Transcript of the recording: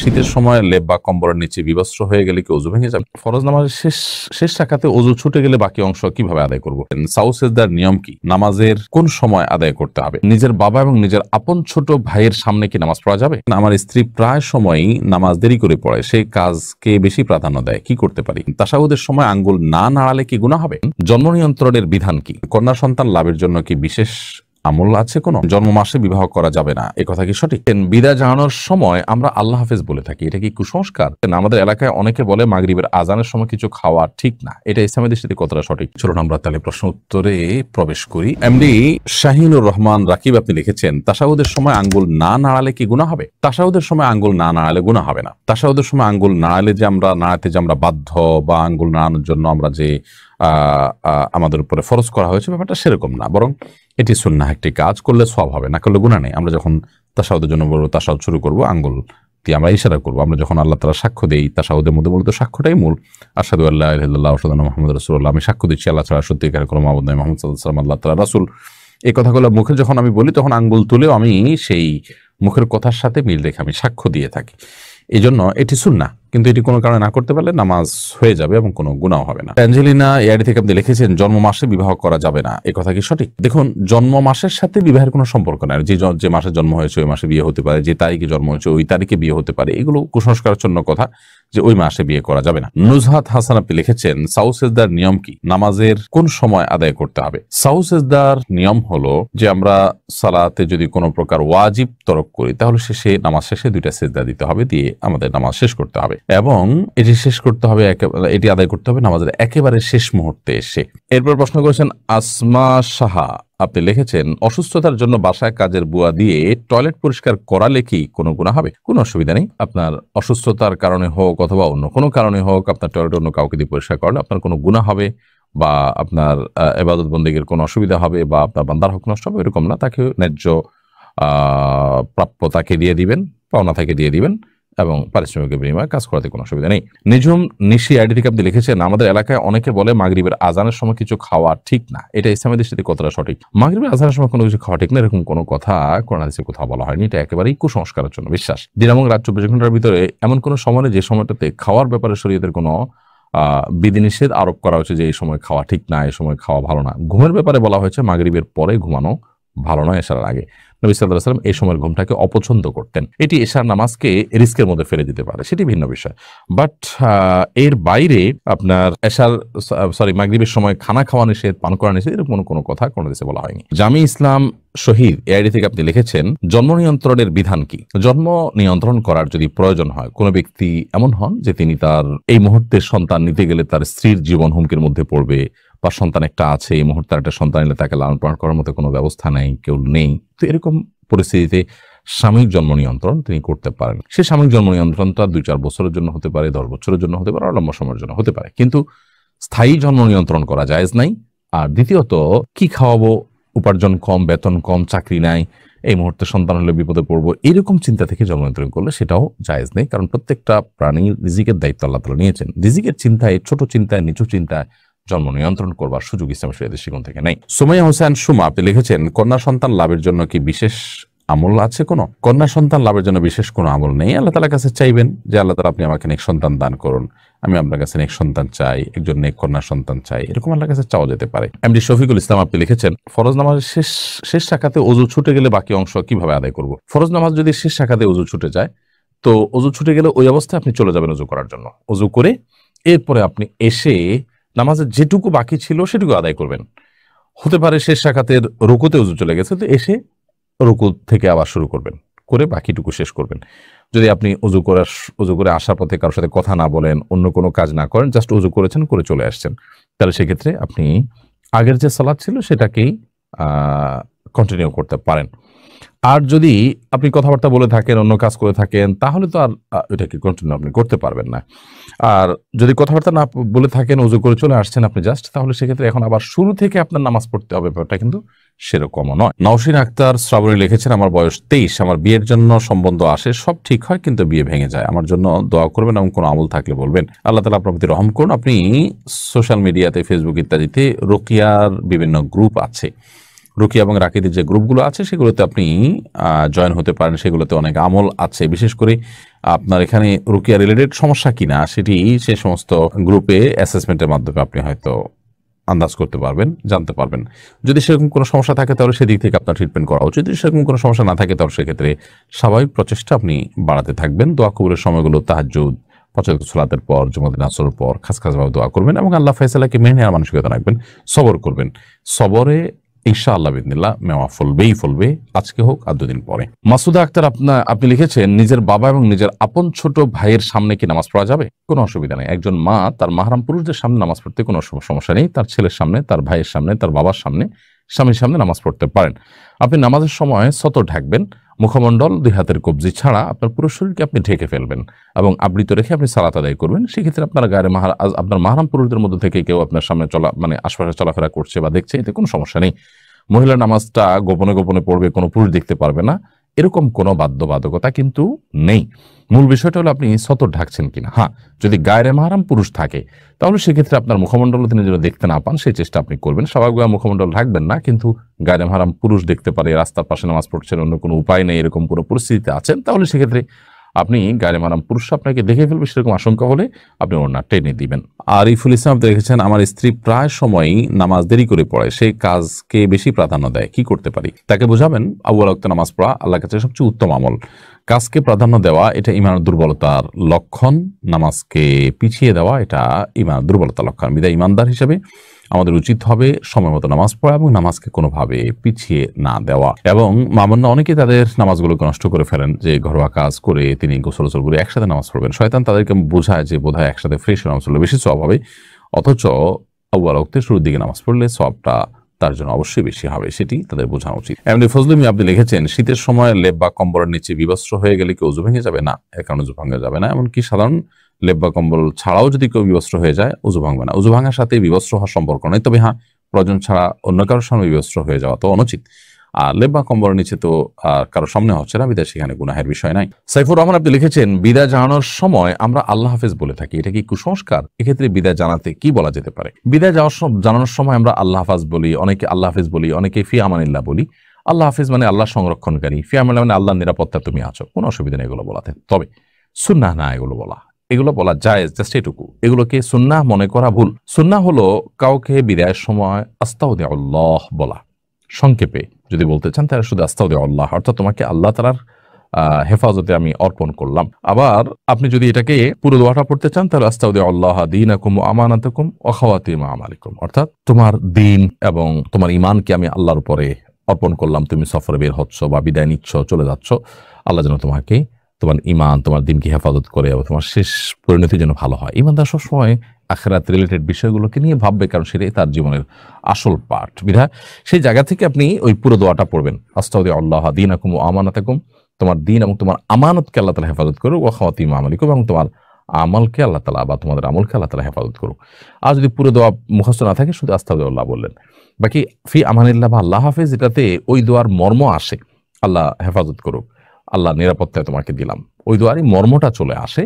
শীতের সময় লেপ বা কম্বলের নিচে বিবস্ত্র হয়ে গেলে কি ওযু ভেঙে যাবে? ফরজ নামাজের শেষ রাকাতে ওযু ছুটে গেলে বাকি অংশ কিভাবে আদায় করব? সাহু সিজদার নিয়ম কি? নামাজের কোন সময় আদায় করতে হবে? নিজের বাবা এবং নিজের আপন ছোট ভাইয়ের সামনে কি নামাজ পড়া যাবে? আমার স্ত্রী প্রায় সময়ই নামাজ দেরি করে পড়ে, সেই কাজকে বেশি প্রাধান্য দেয়, কি করতে পারি? তাশাহুদের সময় আঙ্গুল না নাড়ালে কি গুনাহ হবে? জন্ম নিয়ন্ত্রণের বিধান কি? কন্যা সন্তান লাভের জন্য কি বিশেষ আমল আছে? কোন জন্ম মাসে বিবাহ করা যাবে না, এ কথা কি সঠিক? বিদায় জানানোর সময় আমরা আল্লাহ হাফেজ বলে থাকি, এটা কি কুসংস্কার? আমাদের এলাকায় অনেকে বলে মাগরিবের আজানের সময় কিছু খাওয়া ঠিক না, এটা ইসলামের দৃষ্টিতে কতটা সঠিক? চলুন আমরা তাহলে প্রশ্ন উত্তরে প্রবেশ করি। এমডি শাহিনুর রহমান রাকিব আপনি লিখেছেন, তাশাহুদের সময় আঙ্গুল না নাড়ালে কি গুনাহ হবে? তাশাহুদের সময় আঙ্গুল না নাড়ালে গুনাহ হবে না। তাশাহুদের সময় আঙ্গুল নাড়ালে যে আমরা নাড়াতে যে আমরা বাধ্য, বা আঙ্গুল নাড়ানোর জন্য আমরা যে আমাদের উপরে ফরজ করা হয়েছে, ব্যাপারটা সেরকম না, বরং এটি সুন্নাহ একটি কাজ, করলে সওয়াব হবে, না করলে গুনাহ নেই। আমরা যখন তাশাহুদের জন্য বলবো, তাশাহুদ শুরু করবো, আঙ্গুল দিয়ে আমরা ইশারা করবো। আমরা যখন আল্লাহ তাআলা সাক্ষ্য দেই, তাশাহুদের মধ্যে মূলত সাক্ষ্যটাই মূল। আশহাদু আল্লা ইলাহা ইল্লাল্লাহ ওয়া আশহাদু আন্না মুহাম্মাদুর রাসূলুল্লাহ, আমি সাক্ষ্য দিচ্ছি আল্লাহ ছাড়া সত্যিকার কোনো মাবুদ নেই, মুহাম্মদ সাল্লাল্লাহু আলাইহি ওয়াসাল্লাম আল্লাহ তাআলার রাসূল। এই কথাগুলো মুখে যখন আমি বলি, তখন আঙ্গুল তুলেও আমি সেই মুখের কথার সাথে মিল রেখে আমি সাক্ষ্য দিয়ে থাকি। এই জন্য এটি সুন্নাহ, কিন্তু এটি কোনো কারণে না করতে পারলে নামাজ হয়ে যাবে এবং কোনো গুনাহ হবে না। অ্যাঞ্জেলিনা এআইডি থেকে আপনি লিখেছেন, জন্ম মাসে বিবাহ করা যাবে না, এ কথা কি সঠিক? দেখুন, জন্ম মাসের সাথে বিবাহের কোনো সম্পর্ক নাই। যে মাসে জন্ম হয়েছে ওই মাসে বিয়ে হতে পারে, যে তারিখে জন্ম হয়েছে ওই তারিখে বিয়ে হতে পারে, এগুলো কুসংস্কারাচ্ছন্ন কথা যে ওই মাসে বিয়ে করা যাবে না। নুজহাত হাসান আপনি লিখেছেন, সাহু সিজদার নিয়ম কি? নামাজের কোন সময় আদায় করতে হবে? সাহু সিজদার নিয়ম হলো যে আমরা সালাতে যদি কোনো প্রকার ওয়াজিব তরক করি, তাহলে নামাজ শেষে 2টা সিজদা দিতে হবে, দিয়ে আমাদের নামাজ শেষ করতে হবে, এবং এটি শেষ করতে হবে, এটি আদায় করতে হবে নামাজের একেবারে শেষ মুহূর্তে এসে। এরপর প্রশ্ন করেছেন আসমা সাহা আপনি লিখেছেন, অসুস্থতার জন্য বাসায় কাজের বুয়া দিয়ে টয়লেট পরিষ্কার করালে কি কোনো গুনাহ হবে? কোনো অসুবিধা নেই। আপনার অসুস্থতার কারণে হোক অথবা অন্য কোনো কারণে হোক, আপনার টয়লেট অন্য কাউকে দিয়ে পরিষ্কার করলে আপনার কোনো গুনাহ হবে, বা আপনার ইবাদত বন্দেগীর কোনো অসুবিধা হবে, বা আপনার বান্দার হক নষ্ট হবে, এরকম না। তাকে ন্যায্য প্রাপ্য তাকে দিয়ে দিবেন, পাওনা তাকে দিয়ে দিবেন, এবং পারিশ্রমিকের বিনিময়ে কাজ করাতে কোনো অসুবিধা নেই। নিজুম নিশি আইডি থেকে আপনি লিখেছেন, আমাদের এলাকায় অনেকে বলে মাগরিবের আজানের সময় কিছু খাওয়া ঠিক না, এটা ইসলামের দৃষ্টিতে কতটা সঠিক? মাগরিবের আজানের সময় কোনো কিছু খাওয়া ঠিক না, এরকম কোনো কথা কোরআন হাদিসে কোথাও বলা হয়নি। এটা একেবারেই কুসংস্কারের জন্য বিশ্বাস। দিন এবং রাত 24 ঘন্টার ভিতরে এমন কোনো সময় নেই যে সময়টাতে খাওয়ার ব্যাপারে শরীয়তের কোনো বিধিনিষেধ আরোপ করা হয়েছে যে এই সময় খাওয়া ঠিক না, এই সময় খাওয়া ভালো না। ঘুমের ব্যাপারে বলা হয়েছে মাগরিবের পরে ঘুমানো ভালো নয়, এশার আগে। নবী সাল্লাল্লাহু আলাইহি ওয়াসাল্লাম এই সময়ের ঘুমটাকে অপছন্দ করতেন। এটি এশার নামাজকে রিস্কের মধ্যে ফেলে দিতে পারে, সেটি ভিন্ন বিষয়। বাট এর বাইরে আপনার মাগরিবের সময় খানা খাওয়া নিষেধ, পান করা নিষেধ, এরকম কোনো কথা কোনো দেশে বলা হয়নি। জামি ইসলাম শহীদ এআইডি থেকে আপনি লিখেছেন, জন্ম নিয়ন্ত্রণের বিধান কি? জন্ম নিয়ন্ত্রণ করার যদি প্রয়োজন হয়, কোনো ব্যক্তি এমন হন যে তিনি তার এই মুহূর্তে সন্তান নিতে গেলে তার স্ত্রীর জীবন হুমকির মধ্যে পড়বে, বা সন্তান একটা আছে, এই মুহূর্তে একটা সন্তান এলে তাকে লালন পালন করার মতো কোনো ব্যবস্থা নেই, কেউ নেই, তো এরকম পরিস্থিতিতে সাময়িক জন্ম নিয়ন্ত্রণ তিনি করতে পারেন। সে সাময়িক জন্ম নিয়ন্ত্রণটা 2-4 বছরের জন্য হতে পারে, 10 বছরের জন্য হতে পারে, আর লম্বা সময়ের জন্য হতে পারে, কিন্তু স্থায়ী জন্ম নিয়ন্ত্রণ করা জায়েজ নাই। আর দ্বিতীয়ত, কি খাওয়াবো, উপার্জন কম, বেতন কম, চাকরি নাই, এই মুহূর্তে সন্তান হলে বিপদে পড়বো, এরকম চিন্তা থেকে জন্ম নিয়ন্ত্রণ করলে সেটাও জায়েজ নেই। কারণ প্রত্যেকটা প্রাণীর রিজিকের দায়িত্ব আল্লাহ তাআলা নিয়েছেন। রিজিকের চিন্তায়, ছোট চিন্তায়, নিচু চিন্তায় জন্ম নিয়ন্ত্রণ করবার সুযোগ ইসলামের শরীয়তের দৃষ্টিকোণ থেকে নেই। সুমাইয়া হোসেন সুমা আপনি লিখেছেন, কন্যা সন্তান লাভের জন্য কি বিশেষ আমল আছে? কোনো কন্যা সন্তান লাভের জন্য বিশেষ কোনো আমল নেই। আল্লাহ তাআলার কাছে চাইবেন যে আল্লাহ তাআলা আপনি আমাকে নেক সন্তান দান করুন, আমি আপনার কাছে নেক সন্তান চাই, একজন নেক কন্যা সন্তান চাই, এরকম আল্লাহর কাছে চাওয়া যেতে পারে। এমডি শফিকুল ইসলাম আপনি লিখেছেন, ফরজ নামাজের শেষ রাকাতে ওযু ছুটে গেলে বাকি অংশ কিভাবে আদায় করব? ফরজ নামাজ যদি শেষ রাকাতে ওযু ছুটে যায়, তো ওযু ছুটে গেলে ওই অবস্থায় আপনি চলে যাবেন ওযু করার জন্য। ওযু করে এরপরে আপনি এসে নামাজের যেটুকু বাকি ছিল সেটুকু আদায় করবেন। হতে পারে শেষ রাকাতের রুকুতে ওযু চলে গেছে, তো এসে রুকু থেকে আবার শুরু করবেন, করে বাকিটুকু শেষ করবেন। যদি আপনি ওযু করে আসার পথে কারোর সাথে কথা না বলেন, অন্য কোনো কাজ না করেন, জাস্ট ওযু করেছেন, করে চলে আসছেন, তাহলে সেক্ষেত্রে আপনি আগের যে সালাত ছিল সেটাকেই কন্টিনিউ করতে পারেন। আর যদি আপনি কথাবার্তা বলে থাকেন, অন্য কাজ করে থাকেন, তাহলে তো আর এটাকে কন্টিনিউ আপনি করতে পারবেন না। আর যদি কথাবার্তা না বলে থাকেন, ওযু করে চলে আসছেন আপনি জাস্ট, তাহলে সেক্ষেত্রে এখন আবার শুরু থেকে আপনার নামাজ পড়তে হবে, ব্যাপারটা কিন্তু সেরকমও নয়। নওশিন আক্তার শ্রাবণী লিখেছেন, আমার বয়স 23, আমার বিয়ের জন্য সম্বন্ধ আসে, সব ঠিক হয়, কিন্তু বিয়ে ভেঙে যায়। আমার জন্য দোয়া করবেন এবং কোনো আমল থাকলে বলবেন। আল্লাহ তাআলা আপনার প্রতি রহম করুন। আপনি সোশ্যাল মিডিয়াতে, ফেসবুক ইত্যাদিতে রুকিয়ার বিভিন্ন গ্রুপ আছে, রুকিয়া এবং রাকিদের যে গ্রুপগুলো আছে সেগুলোতে আপনি জয়েন হতে পারেন। সেগুলোতে অনেক আমল আছে, বিশেষ করে আপনার এখানে রুকিয়া রিলেটেড সমস্যা কিনা সেটি সে সমস্ত গ্রুপে অ্যাসেসমেন্টের মাধ্যমে আপনি হয়তো আন্দাজ করতে পারবেন, জানতে পারবেন। যদি সেরকম কোনো সমস্যা থাকে তাহলে সেদিক থেকে আপনার ট্রিটমেন্ট করা উচিত। যদি সেরকম কোনো সমস্যা না থাকে তাহলে সেক্ষেত্রে স্বাভাবিক প্রচেষ্টা আপনি বাড়াতে থাকবেন। দোয়া কবুলের সময়গুলো তাহাজ্জুদ, ৫ ওয়াক্ত সালাতের পর, জুমাদিন আসরের পর খাসভাবে দোয়া করবেন এবং আল্লাহ ফয়সালাকে মেনে নেওয়ার মানসিকতা রাখবেন। সবর করবেন। সবরে ইনশাআল্লাহ বিদিনিল্লাহ মেওয়া ফলবে, আজকে হোক আর 2 দিন পরে। মাসুদা আক্তার আপনি লিখেছেন, নিজের বাবা এবং নিজের আপন ছোট ভাইয়ের সামনে কি নামাজ পড়া যাবে? কোনো অসুবিধা নেই। একজন মা তার মাহরাম পুরুষদের সামনে নামাজ পড়তে কোনো সমস্যা নেই। তার ছেলের সামনে, তার ভাইয়ের সামনে, তার বাবার সামনে, স্বামীর সামনে নামাজ পড়তে পারেন। আপনি নামাজের সময় সতর ঢাকবেন। মুখমণ্ডল, 2 হাতের কবজি ছাড়া আপনার পুরো শরীরকে আপনি ঢেকে ফেলবেন এবং আবৃত রেখে আপনি সালাত আদায় করবেন। সেক্ষেত্রে আপনার আপনার মাহরাম পুরুষদের মধ্যে থেকে কেউ আপনার সামনে আশপাশে চলাফেরা করছে বা দেখছে, এতে কোনো সমস্যা নেই। মহিলা নামাজটা গোপনে গোপনে পড়বে, কোনো পুরুষ দেখতে পারবে না, এরকম কোনো বাধ্যবাধকতা কিন্তু নেই। মূল বিষয়টা হলো আপনি সতর ঢাকছেন কিনা। হ্যাঁ, যদি গায়রে মাহরাম পুরুষ থাকে তাহলে সেক্ষেত্রে আপনার মুখমণ্ডল তিনি যেন দেখতে না পান সেই চেষ্টা আপনি করবেন। স্বাভাবিকভাবে মুখমণ্ডল ঢাকবেন না, কিন্তু গায়রে মাহরাম পুরুষ দেখতে পারে, রাস্তার পাশে নামাজ পড়ছেন, অন্য কোনো উপায় নেই, এরকম কোনো পরিস্থিতিতে আছেন, তাহলে সেক্ষেত্রে আপনি গায়রে মাহরাম পুরুষ আপনাকে দেখে ফেলবে, সেরকম আশঙ্কা হলে আপনি ওড়না টেনে দিবেন। আরিফুল ইসলাম আপনি দেখেছেন, আমার স্ত্রী প্রায় সময়ই নামাজ দেরি করে পড়ে, সেই কাজকে বেশি প্রাধান্য দেয়, কি করতে পারি? তাকে বোঝাবেন আউয়াল ওয়াক্তে নামাজ পড়া আল্লাহর কাছে সবচেয়ে উত্তম আমল। কাজকে প্রাধান্য দেওয়া এটা ইমানের দুর্বলতার লক্ষণ, নামাজকে পিছিয়ে দেওয়া এটা ইমানের দুর্বলতার লক্ষণ। বিধায় ইমানদার হিসেবে আমাদের উচিত হবে সময় মতো নামাজ পড়া এবং নামাজকে কোনোভাবে পিছিয়ে না দেওয়া। এবং মামুন্না অনেকে তাদের নামাজগুলোকে নষ্ট করে ফেলেন, যে ঘরোয়া কাজ করে তিনি গোসল করে একসাথে নামাজ পড়বেন। শয়তান তাদেরকে বোঝায় যে বোধহয় একসাথে ফ্রেশ নামাজ পড়লে বেশি সওয়াব হবে, অথচ আউয়াল ওয়াক্তে শুরুর দিকে নামাজ পড়লে সওয়াবটা তার জন্য অবশ্যই বেশি হবে, সেটি তাদের বোঝানো উচিত। এমনি ফজলুমি আপনি লিখেছেন, শীতের সময় লেপ বা কম্বলের নিচে বিবস্ত্র হয়ে গেলে কি ওযু ভেঙে যাবে? না, এর কারণে ওযু ভাঙা যাবে না। এমনকি সাধারণ লেপ বা কম্বল ছাড়াও যদি কেউ বিবস্ত্র হয়ে যায় ওযু ভাঙবে না। ওযু ভাঙার সাথে বিবস্ত্র হওয়ার সম্পর্ক নেই। তবে হ্যাঁ, প্রয়োজন ছাড়া অন্য কারোর সামনে বিবস্ত্র হয়ে যাওয়া তো অনুচিত। আর লেপ বা কম্বলের নিচে তো কারোর সামনে হচ্ছে না, বিদায় সেখানে গুনাহের বিষয় নাই। সাইফুর রহমান আপনি লিখেছেন, বিদায় জানানোর সময় আমরা আল্লাহ হাফেজ বলে থাকি, এটা কি কুসংস্কার? এক্ষেত্রে বিদায় জানাতে কি বলা যেতে পারে? বিদায় জানানোর সময় আমরা আল্লাহ হাফেজ বলি, অনেকে আল্লাহ হাফেজ বলি, অনেকে ফি আমানিল্লাহ বলি। আল্লাহ হাফেজ মানে আল্লাহ সংরক্ষণকারী, ফি আমানিল্লাহ মানে আল্লাহর নিরাপত্তা তুমি আছো, কোনো অসুবিধা নেই এগুলো বলাতে। তবে সুন্নাহ না এগুলো বলা জায়েজ, জাস্ট এটুকু। এগুলোকে সুন্নাহ মনে করা ভুল। সুন্নাহ হলো কাউকে বিদায়ের সময় আস্তাউদিআল্লাহ বলা। সংক্ষেপে যদি বলতে চান তাহলে শুধু আস্তাউদিআল্লাহ, অর্থাৎ তোমাকে আল্লাহ তাআলার হেফাজতে আমি অর্পণ করলাম। আবার আপনি যদি এটাকে পুরো দোয়াটা পড়তে চান তাহলে আস্তাউদিআল্লাহ দীনাকুম ওয়া আমানাতাকুম ওয়া খাওয়াতিম আমালিকুম, অর্থাৎ তোমার দিন এবং তোমার ঈমানকে আমি আল্লাহর উপরে অর্পণ করলাম। তুমি সফরে বের হচ্ছ বা বিদায় নিচ্ছ, চলে যাচ্ছ, আল্লাহ যেন তোমাকে তোমার ঈমান, তোমার দিনকে হেফাজত করে এবং তোমার শেষ পরিণতি যেন ভালো হয়। ঈমানদার সবসময় আখিরাত রিলেটেড বিষয়গুলোকে নিয়ে ভাববে, কারণ সেটাই তার জীবনের আসল পাঠ। বিধায় সেই জায়গা থেকে আপনি ওই পুরো দোয়াটা পড়বেন, আস্তাউদিআল্লাহ দীনাকুম ওয়া আমানাতাকুম, তোমার দিন এবং তোমার আমানতকে আল্লাহ তাআলা হেফাজত করুক, ওয়া খাওয়াতিম আমালিকুম, এবং তোমার আমলকে আল্লাহ তাআলা বা তোমাদের আমলকে আল্লাহ তাআলা হেফাজত করুক। আর যদি পুরো দোয়া মুখস্থ না থাকে শুধু আস্তাউদিআল্লাহ বললেন। বাকি ফি আমানিল্লাহ বা আল্লাহ হাফেজ, এটাতে ওই দোয়ার মর্ম আসে, আল্লাহ হেফাজত করুক, আল্লাহ নিরাপত্তায় তোমাকে দিলাম, ওই দোয়ারই মর্মটা চলে আসে।